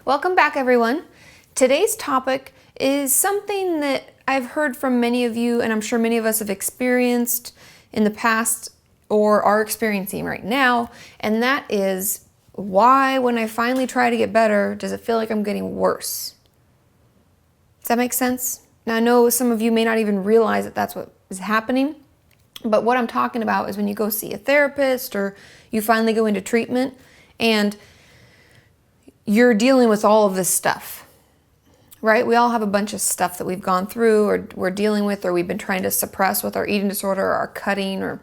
Welcome back, everyone. Today's topic is something that I've heard from many of you, and I'm sure many of us have experienced in the past or are experiencing right now, and that is why, when I finally try to get better, does it feel like I'm getting worse? Does that make sense? Now, I know some of you may not even realize that that's what is happening, but what I'm talking about is when you go see a therapist or you finally go into treatment and you're dealing with all of this stuff, right? We all have a bunch of stuff that we've gone through or we're dealing with or we've been trying to suppress with our eating disorder or our cutting or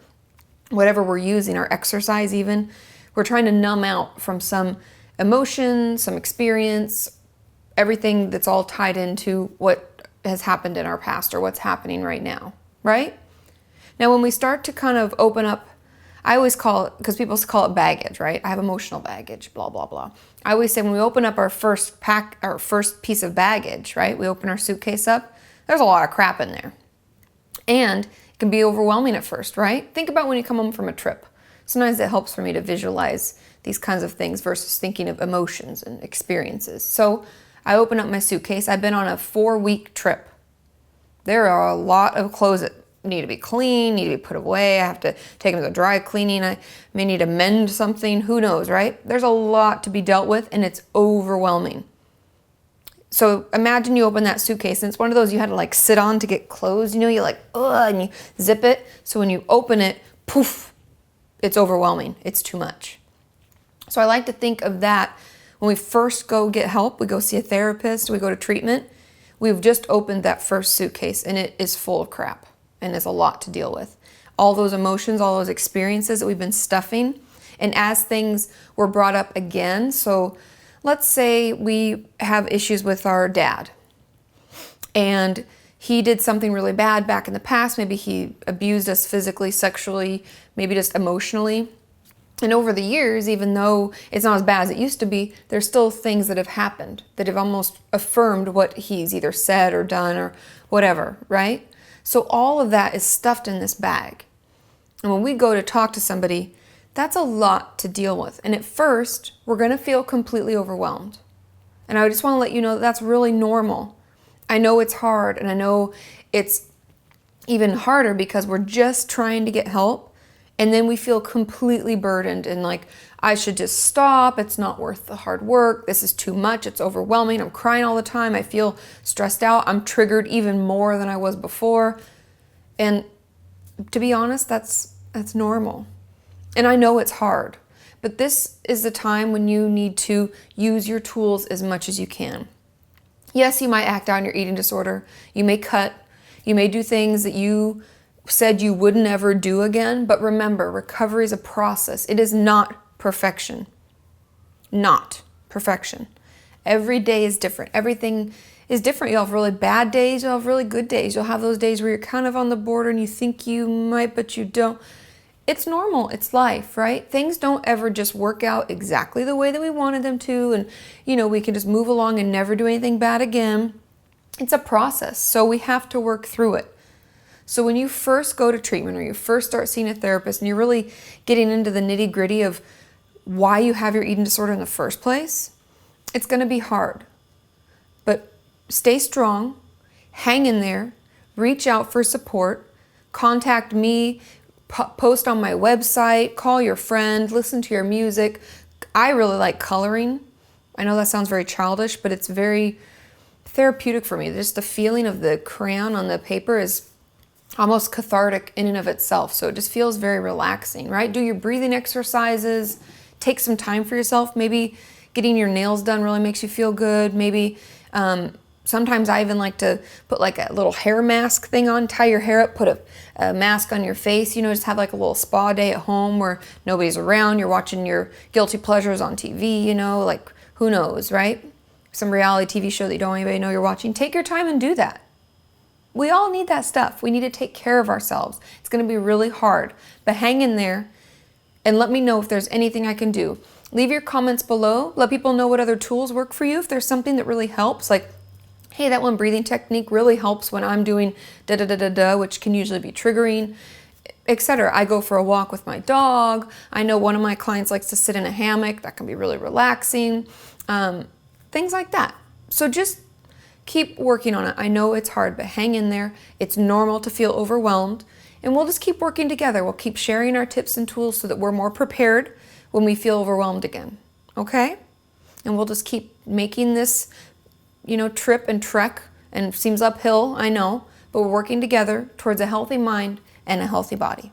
whatever we're using, our exercise even. We're trying to numb out from some emotion, some experience, everything that's all tied into what has happened in our past or what's happening right now, right? Now, when we start to kind of open up, I always call it, because people call it baggage, right? I have emotional baggage, blah, blah, blah. I always say when we open up our first piece of baggage, right? We open our suitcase up, there's a lot of crap in there. And it can be overwhelming at first, right? Think about when you come home from a trip. Sometimes it helps for me to visualize these kinds of things versus thinking of emotions and experiences. So I open up my suitcase. I've been on a 4-week trip. There are a lot of clothes that need to be clean, need to be put away. I have to take them to the dry cleaning. I may need to mend something. Who knows, right? There's a lot to be dealt with and it's overwhelming. So imagine you open that suitcase and it's one of those you had to like sit on to get clothes. You know, you like, ugh, and you zip it. So when you open it, poof, it's overwhelming. It's too much. So I like to think of that when we first go get help, we go see a therapist, we go to treatment, we've just opened that first suitcase and it is full of crap. And there's a lot to deal with. All those emotions, all those experiences that we've been stuffing. And as things were brought up again, so let's say we have issues with our dad and he did something really bad back in the past. Maybe he abused us physically, sexually, maybe just emotionally. And over the years, even though it's not as bad as it used to be, there's still things that have happened that have almost affirmed what he's either said or done or whatever, right? So all of that is stuffed in this bag. And when we go to talk to somebody, that's a lot to deal with. And at first, we're going to feel completely overwhelmed. And I just want to let you know that that's really normal. I know it's hard, and I know it's even harder because we're just trying to get help. And then we feel completely burdened and like, I should just stop. It's not worth the hard work. This is too much. It's overwhelming. I'm crying all the time. I feel stressed out. I'm triggered even more than I was before. And to be honest, that's normal. And I know it's hard, but this is the time when you need to use your tools as much as you can. Yes, you might act out on your eating disorder. You may cut. You may do things that you said you would never do again, but remember, recovery is a process. It is not perfection. Not perfection. Every day is different. Everything is different. You'll have really bad days. You'll have really good days. You'll have those days where you're kind of on the border and you think you might, but you don't. It's normal. It's life, right? Things don't ever just work out exactly the way that we wanted them to. And, we can just move along and never do anything bad again. It's a process. So we have to work through it. So when you first go to treatment or you first start seeing a therapist and you're really getting into the nitty gritty of why you have your eating disorder in the first place, it's going to be hard. But stay strong, hang in there, reach out for support, contact me, post on my website, call your friend, listen to your music. I really like coloring. I know that sounds very childish, but it's very therapeutic for me. Just the feeling of the crayon on the paper is almost cathartic in and of itself. So it just feels very relaxing, right? Do your breathing exercises, take some time for yourself. Maybe getting your nails done really makes you feel good. Maybe sometimes I even like to put like a little hair mask thing on, tie your hair up, put a mask on your face, just have like a little spa day at home where nobody's around. You're watching your guilty pleasures on TV, like who knows, right? Some reality TV show that you don't want anybody to know you're watching. Take your time and do that. We all need that stuff. We need to take care of ourselves. It's going to be really hard, but hang in there and let me know if there's anything I can do. Leave your comments below. Let people know what other tools work for you. If there's something that really helps, like, hey, that one breathing technique really helps when I'm doing da-da-da-da-da, which can usually be triggering, etc. I go for a walk with my dog. I know one of my clients likes to sit in a hammock. That can be really relaxing. things like that. So just keep working on it. I know it's hard, but hang in there. It's normal to feel overwhelmed, and we'll just keep working together. We'll keep sharing our tips and tools so that we're more prepared when we feel overwhelmed again, okay? And we'll just keep making this, trip and trek, and it seems uphill, I know, but we're working together towards a healthy mind and a healthy body.